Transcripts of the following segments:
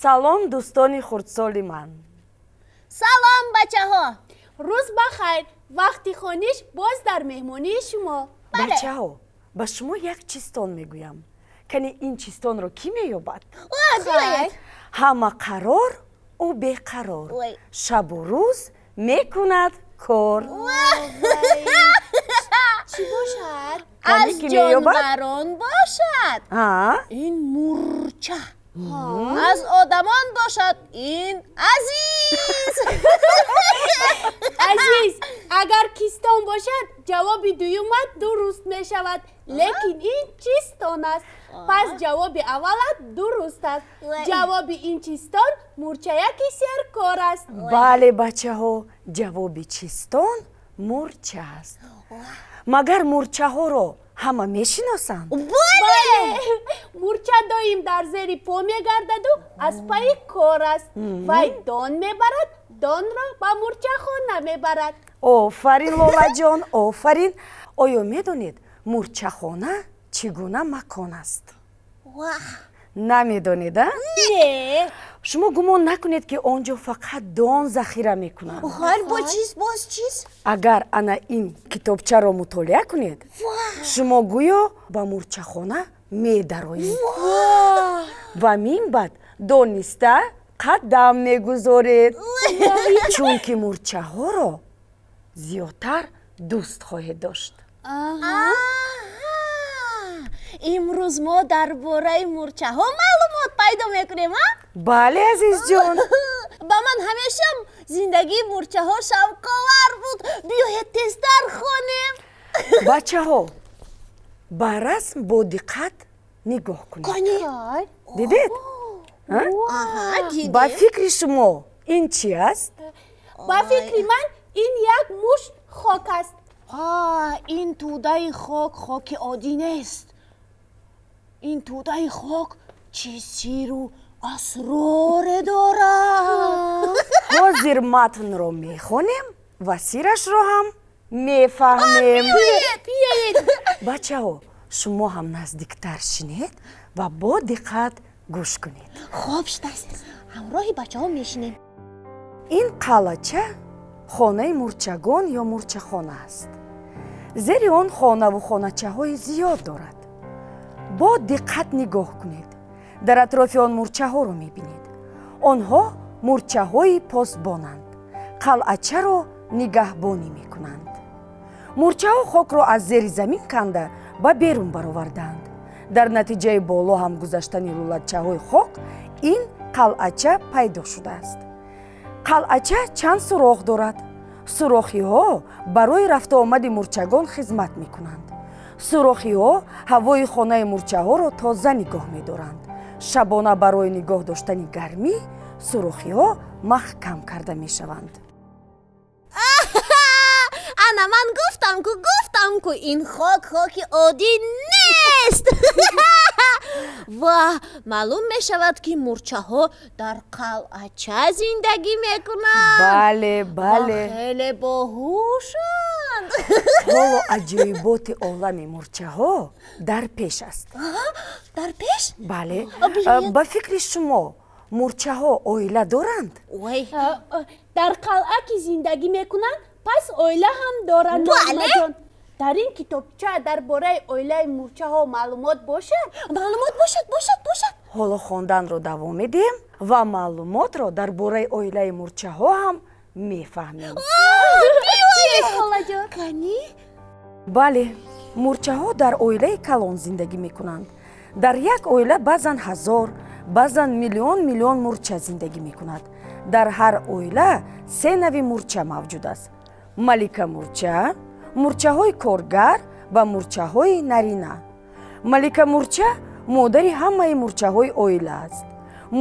салом дӯстони хурдсоли ман. салом бачаҳо. рӯз бахайр. вақти хониш боз дар меҳмонии шумо. бачаҳо, ба шумо як чистон мегӯям. кане ин чистонро кӣ меёбад? биёед. ҳама қарор ӯ беқарор, шабу рӯз мекунад кор. чӣ бошад? аз ҷонварон бошад. ин мӯрча. аз одамон бошад. ин азиз. азиз, агар кистон бошад ҷавоби дуюмат дуруст мешавад, лекин ин чистон аст. пас ҷавоби аввалат дуруст аст. ҷавоби ин чистон мӯрчаяки серкор аст. бале бачаҳо, ҷавоби чистон мӯрча аст. магар мӯрчаҳоро ҳама мешиносанд? бале. мӯрча доим дар зери по мегардаду аз пайи кор аст. вай дон мебарад, донро ба мӯрчахона мебарад. офарин лолаҷон, офарин. оё медонед мӯрчахона чӣ гуна макон аст? намедонед? не. шумо гумон накунед ки он ҷо фақат дон захира мекунанд. бо чиз боз чиз? агар ана ин китобчаро мутолиа кунед, шумо гӯё ба мӯрчахона медароед ва минбаъд дониста қадам мегузоред. чунки мӯрчаҳоро зиёдтар дӯст хоҳед дошт. имрӯз мо дар бораи мӯрчаҳо маълумот пайдо мекунем. бале азизҷон. ба ман ҳамешам зиндагии мӯрчаҳо шавқовар буд. биёед тезтар хонем. бачаҳо, ба расм бо диққат нигоҳ кунед. дидед? ба фикри шумо ин чӣ аст? ба фикри ман ин як мушт хок аст. ин тӯдаи хок хоки оддӣ нест. ин тӯдаи хок чӣ сиру асроре дорад. ҳозир матнро мехонем ва сирашро ҳам мефаҳмем. биёед. бачаҳо, шумо ҳам наздиктар шинед ва бо диққат гӯш кунед. хоб шудаст. ҳамроҳи бачаҳо мешинем. ин қалача хонаи мӯрчагон ё мӯрчахона аст. зери он хонаву хоначаҳои зиёд дорад. бо диққат нигоҳ кунед. дар атрофи он мӯрчаҳоро мебинед. онҳо мӯрчаҳои посбонанд. қалъачаро нигаҳбонӣ мекунанд. мӯрчаҳо хокро аз зери замин канда ба берун бароварданд. дар натиҷаи боло ҳам гузаштани лулачаҳои хок ин қалъача пайдо шудааст. қалъача чанд сурох дорад. сурохиҳо барои рафтуомади мӯрчагон хизмат мекунанд. сурохиҳо ҳавои хонаи мӯрчаҳоро тоза нигоҳ медоранд. шабона барои нигоҳ доштани гармӣ сурохиҳо маҳкам карда мешаванд. ана ман гуфтам ку ин хок хоки оддӣ нест. ва маълум мешавад ки мӯрчаҳо дар қалъача зиндагӣ мекунанд. бале. хеле боҳушанд. ҳоло аҷоиботи олами мӯрчаҳо дар пеш аст. дар пеш? бале. ба фикри шумо мӯрчаҳо оила доранд? дар қалъа ки зиндагӣ мекунанд, пас оила ҳам доранд. дар ин китобча дар бораи оилаи мӯрчаҳо маълумот бошад? маълумот бошад. ҳоло хонданро давом медиҳем ва маълумотро дар бораи оилаи мӯрчаҳо ҳам мефаҳмем. бале, мӯрчаҳо дар оилаи калон зиндагӣ мекунанд. дар як оила баъзан ҳазор, баъзан миллион мӯрча зиндагӣ мекунад. дар ҳар оила 3 нави мӯрча мавҷуд аст. малика мӯрча, мӯрчаҳои коргар ва мӯрчаҳои нарина. малика мӯрча модари ҳамаи мӯрчаҳои оила аст.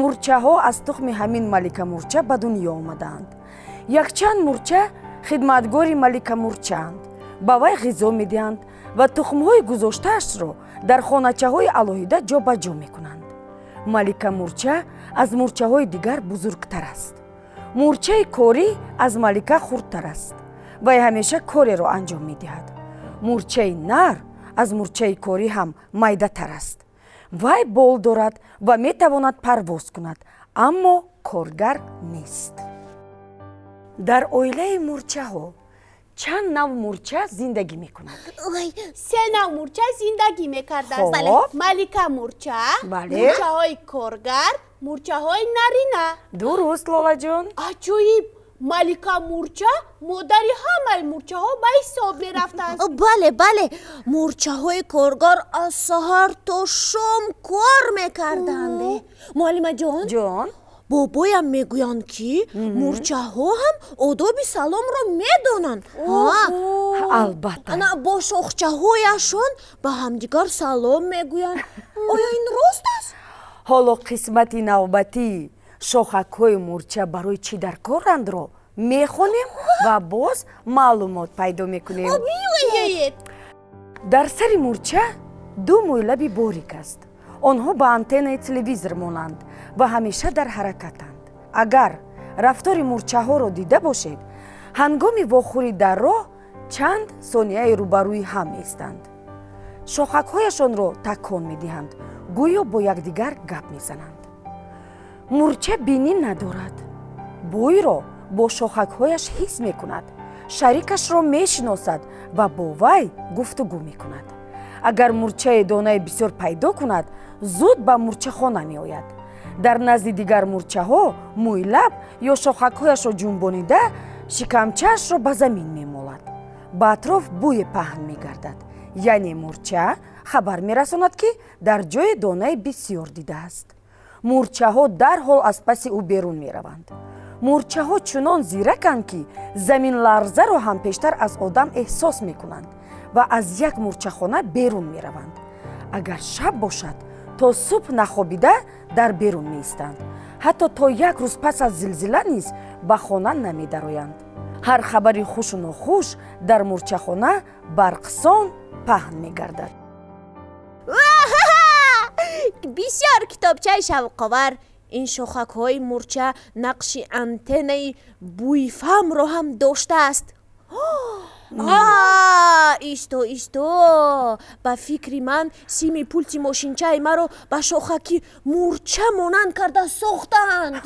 мӯрчаҳо аз тухми ҳамин малика мӯрча ба дунё омадаанд. якчанд мӯрча хидматгори малика мӯрчаанд. ба вай ғизо медиҳанд ва тухмҳои гузоштаашро дар хоначаҳои алоҳида ҷобаҷо мекунанд. малика мӯрча аз мӯрчаҳои дигар бузургтар аст. мӯрчаи корӣ аз малика хурдтар аст. вай ҳамеша кореро анҷом медиҳад. мӯрчаи нар аз мӯрчаи корӣ ҳам майдатар аст. вай бол дорад ва метавонад парвоз кунад, аммо коргар нест. дар оилаи мӯрчаҳо чанд нав мӯрча зиндагӣ мекунад? се нав мӯрча зиндагӣ мекардааст. Хоб. малика мӯрча, Бале. мӯрчаҳои коргар, мӯрчаҳои нарина. дуруст лолаҷон. аҷоиб, малика мӯрча модари ҳамаи мӯрчаҳо ба ҳисоб мерафтааст. бале мӯрчаҳои коргар аз саҳар то шом кор мекарданд. муаллимаҷон, ҷон, бобоям мегӯянд ки мӯрчаҳо ҳам одоби саломро медонанд. албатта. бо шохчаҳояшон ба ҳамдигар салом мегӯянд. оё ин рост аст? ҳоло қисмати навбатии шохакҳои мӯрча барои чӣ дар корандро мехонем ва боз маълумот пайдо мекунем. Биёед. дар сари мӯрча ду мӯйлаби борик аст. онҳо ба антеннаи телевизор монанд ва ҳамеша дар ҳаракатанд. агар рафтори мӯрчаҳоро дида бошед, ҳангоми вохӯрӣ дар роҳ чанд сонияи рӯбарӯи ҳам истанд. шохакҳояшонро такон медиҳанд, гӯё бо якдигар гап мезананд. мӯрча бинӣ надорад. бӯйро бо шохакҳояш ҳис мекунад, шарикашро мешиносад ва бо вай гуфтугӯ мекунад. агар мӯрчаи донаи бисёр пайдо кунад, зуд ба мӯрчахона меояд. дар назди дигар мӯрчаҳо мӯйлаб ё шохакҳояшро ҷунбонида шикамчаашро ба замин мемолад. ба атроф бӯе паҳн мегардад, яъне мӯрча хабар мерасонад ки дар ҷои донаи бисёр дидааст. мӯрчаҳо дарҳол аз паси ӯ берун мераванд. мӯрчаҳо чунон зираканд ки заминларзаро ҳам пештар аз одам эҳсос мекунанд ва аз як мӯрчахона берун мераванд. агар шаб бошад, то субҳ нахобида дар берун меистанд. ҳатто то як рӯз пас аз зилзила низ ба хона намедароянд. ҳар хабари хушу нохуш дар мӯрчахона барқсон паҳн мегардад. бисёр китобчаи шавқовар. ин шохакҳои мӯрча нақши антеннаи бӯйфамро ҳам доштааст. исто ба фикри ман сими пулти мошинчаи маро ба шохаки мӯрча монанд карда сохтаанд.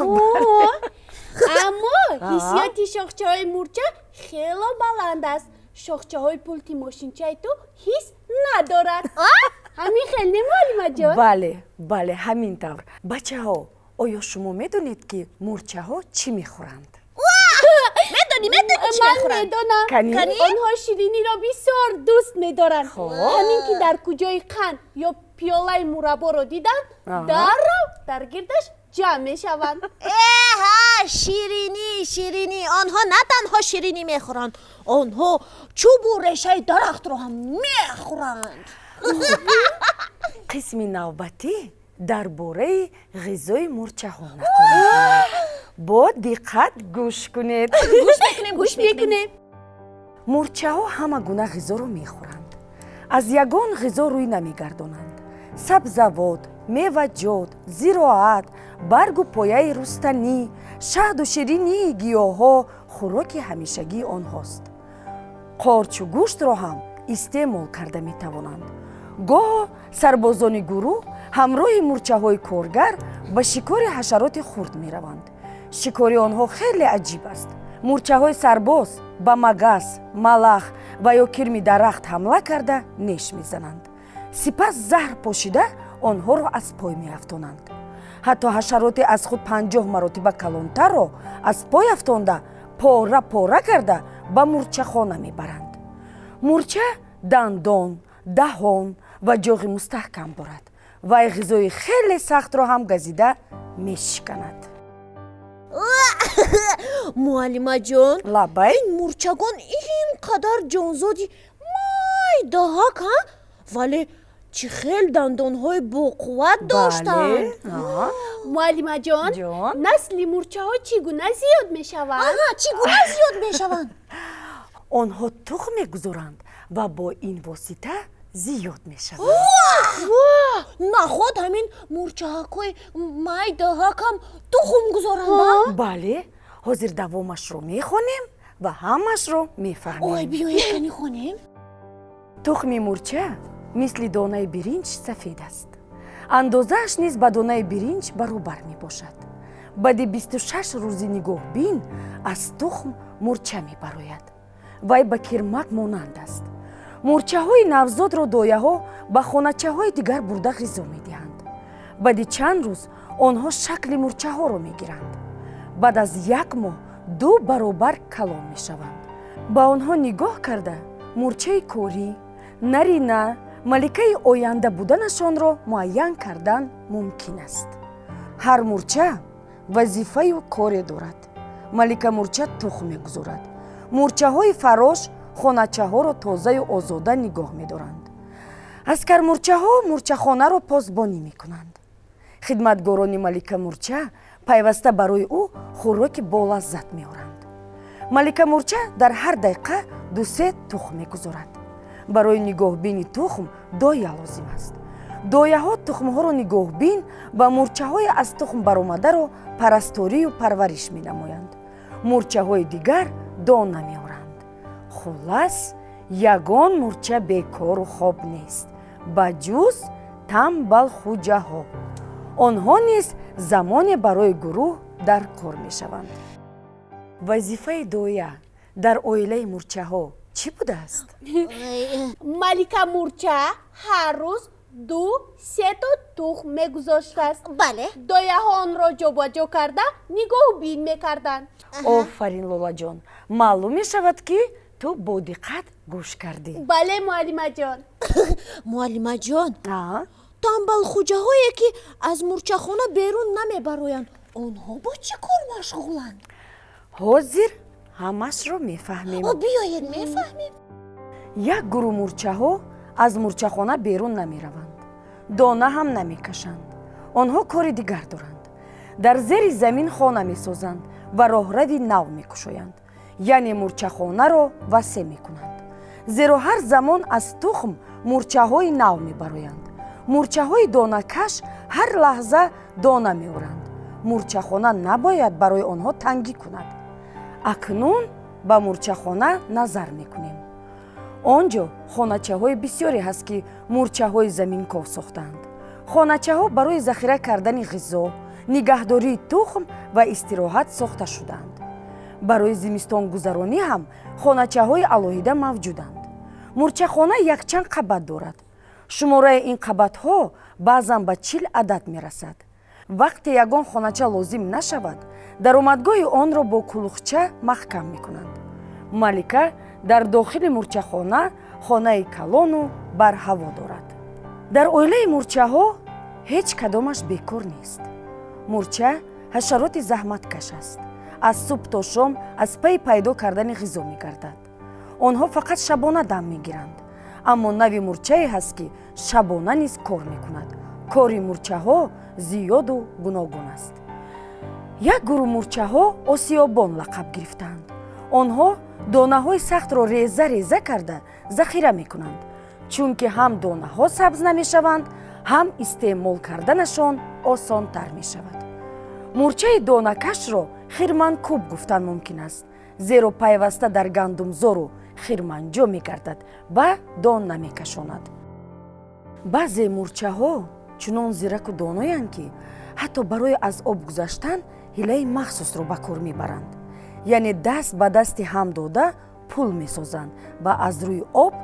аммо ҳиссиёти шохчаҳои мӯрча хело баланд аст. шохчаҳои пулти мошинчаи ту ҳис надорад. ҳамин хел не муаллимаҷон? бале ҳамин тавр. бачаҳо, оё шумо медонед ки мӯрчаҳо чӣ мехӯранд? медонӣ чӣ ман мехӯранд? медонам. Канӣ? онҳо шириниро бисёр дӯст медоранд. ҳамин ки дар куҷои қанд ё пиёлаи мурабборо диданд, дарров дар гирдаш ҷамъ мешаванд. ширинӣ. онҳо на танҳо ширинӣ мехӯранд, онҳо чӯбу решаи дарахтро ҳам мехӯранд. қисми навбатӣ дар бораи ғизои мӯрчаҳо нақл мекунад. бо диққат гӯш кунед. гӯш мекунем. мӯрчаҳо ҳама гуна ғизоро мехӯранд. аз ягон ғизо рӯй намегардонанд. сабзавот, меваҷот, зироат, баргу пояи рустанӣ, шаҳду ширинии гиёҳҳо хӯроки ҳамешагии онҳост. qorchu гӯштро ҳам истеъмол карда метавонанд. гоҳо сарбозони гурӯҳ ҳамроҳи мӯрчаҳои коргар ба шикори ҳашароти хурд мераванд. шикори онҳо хеле аҷиб аст. мӯрчаҳои сарбоз ба магаз, малах ва ё кирми дарахт ҳамла карда неш мезананд. сипас заҳр пошида онҳоро аз пой меафтонанд. ҳатто ҳашароти аз худ 50 маротиба калонтарро аз пой афтонда пора карда ба мӯрчахона мебаранд. мӯрча дандон, даҳон ва ҷоғи мустаҳкам дорад. вай ғизои хеле сахтро ҳам газида мешиканад. муаллимаҷон, лабай? ин мӯрчагон ин қадар ҷонзоди майдаҳак, вале чӣ хел дандонҳои боқувват доштанд. муаллимаҷон, ҷон? насли мӯрчаҳо чӣ гуна зиёд мешаванд? чӣ гуна зиёд мешаванд? онҳо тухм мегузоранд ва бо ин восита зиёд мешаванд. наход ҳамин мӯрчаҳакҳои майдаҳакам тухм гузоранд? бале, ҳозир давомашро мехонем ва ҳамашро мефаҳмем. биёед кани хонем. тухми мӯрча мисли донаи биринҷ сафед аст. андозааш низ ба донаи биринҷ баробар мебошад. баъди 26 рӯзи нигоҳбин аз тухм мӯрча мебарояд. вай ба кирмак монанд аст. мӯрчаҳои навзодро дояҳо ба хоначаҳои дигар бурда ғизо медиҳанд. баъди чанд рӯз онҳо шакли мӯрчаҳоро мегиранд. баъд аз 1 моҳ 2 баробар калон мешаванд. ба онҳо нигоҳ карда мӯрчаи корӣ, нарина, маликаи оянда буданашонро муайян кардан мумкин аст. ҳар мӯрча вазифаю коре дорад. малика мӯрча тухм мегузорад. мӯрчаҳои фарош хоначаҳоро тозаю озода нигоҳ медоранд. аскармӯрчаҳо мӯрчахонаро посбонӣ мекунанд. хидматгорони малика мӯрча пайваста барои ӯ хӯроки болаззат меоранд. малика мӯрча дар ҳар дақиқа 2-3 тухм мегузорад. барои нигоҳбини тухм доя лозим аст. дояҳо тухмҳоро нигоҳбин ва мӯрчаҳои аз тухм баромадаро парасторию парвариш менамоянд. мӯрчаҳои дигар дона меоранд. хулас ягон мӯрча бекору хоб нест ба ҷуз тамбалхуҷаҳо. онҳо низ замоне барои гурӯҳ дар кор мешаванд. вазифаи доя дар оилаи мӯрчаҳо чӣ будааст? малика мӯрча ҳар рӯз 2-3 то тухм мегузоштааст. бале, дояҳо онро ҷобаҷо карда нигоҳбин мекарданд. офарин лолаҷон, маълум мешавад ки ту бодиққат гӯш кардӣ. бале муаллимаҷон. муаллимаҷон, тамбалхуҷаҳое ки аз мӯрчахона берун намебароянд, онҳо бо чӣ кор машғуланд? ҳозир ҳамашро мефаҳмем. биёед мефаҳмем. як гурӯҳ мӯрчаҳо аз мӯрчахона берун намераванд. дона ҳам намекашанд. онҳо кори дигар доранд. дар зери замин хона месозанд ва роҳрави нав мекушоянд, яъне мӯрчахонаро васеъ мекунанд. зеро ҳар замон аз тухм мӯрчаҳои нав мебароянд. мӯрчаҳои донакаш ҳар лаҳза дона меоранд. мӯрчахона набояд барои онҳо тангӣ кунад. акнун ба мӯрчахона назар мекунем. он ҷо хоначаҳои бисёре ҳаст ки мӯрчаҳои заминков сохтаанд. хоначаҳо барои захира кардани ғизо, нигаҳдории тухм ва истироҳат сохта шудаанд. барои зимистонгузаронӣ ҳам хоначаҳои алоҳида мавҷуданд. мӯрчахона якчанд қабат дорад. шумораи ин қабатҳо баъзан ба 40 адад мерасад. вақте ягон хонача лозим нашавад, даромадгоҳи онро бо кулухча маҳкам мекунанд. малика дар дохили мӯрчахона хонаи калону барҳаво дорад. дар оилаи мӯрчаҳо ҳеҷ кадомаш бекор нест. мӯрча ҳашароти заҳматкаш аст. аз субҳ то шом аз пайи пайдо кардани ғизо мегардад. онҳо фақат шабона дам мегиранд. аммо нави мӯрчае ҳаст ки шабона низ кор мекунад. кори мӯрчаҳо зиёду гуногун аст. як гурӯҳ мӯрчаҳо осиёбон лақаб гирифтаанд. онҳо донаҳои сахтро реза реза карда захира мекунанд, чунки ҳам донаҳо сабз намешаванд, ҳам истеъмол карданашон осонтар мешавад. мӯрчаи донакашро хирманкӯб гуфтан мумкин аст, зеро пайваста дар гандумзору хирманҷо мегардад ва дон намекашонад. баъзе мӯрчаҳо чунон зираку доноянд ки ҳатто барои аз об гузаштан ҳилаи махсусро ба кор мебаранд. яъне даст ба дасти ҳам дода пул месозанд ва аз рӯи об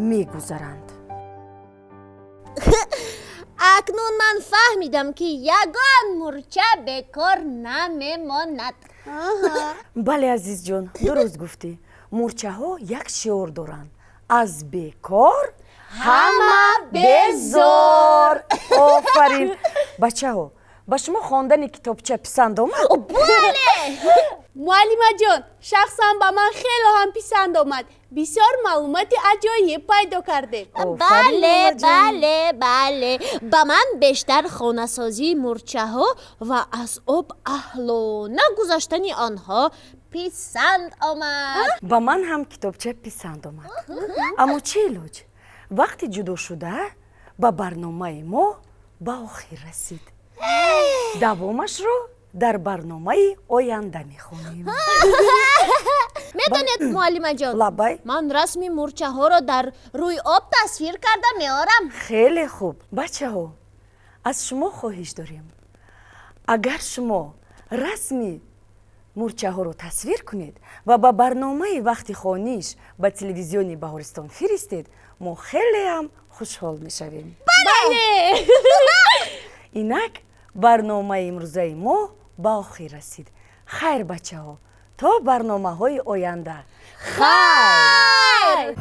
мегузаранд. акнун ман фаҳмидам ки ягон мӯрча бекор намемонад. бале азизҷон, дуруст гуфтӣ. мӯрчаҳо як шиор доранд: аз бекор ҳама безор. офарин. бачаҳо, ба шумо хондани китобча писанд омад? бале. муаллимаҷон, шахсан ба ман хело ҳам писанд омад. бисёр маълумоти аҷоиб пайдо кардем. бале бале бале, ба ман бештар хонасозии мӯрчаҳо ва аз об аҳлона гузаштани онҳо писанд омад. ба ман ҳам китобча писанд омад. аммо чӣ илоҷ? вақти ҷудо шуда ба барномаи мо ба охир расид. давомашро дар барномаи оянда мехонем. медонед муаллимаҷон, лабай, ман расми мӯрчаҳоро дар рӯи об тасвир карда меорам. хеле хуб. бачаҳо, аз шумо хоҳиш дорем. агар шумо расми мӯрчаҳоро тасвир кунед ва ба барномаи вақти хониш ба телевизиони Баҳористон фиристед, мо хелеам хушҳол мешавем. бале. инак барномаи имрӯзаи мо ба охир расид. хайр бачаҳо, то барномаҳои оянда. хайр.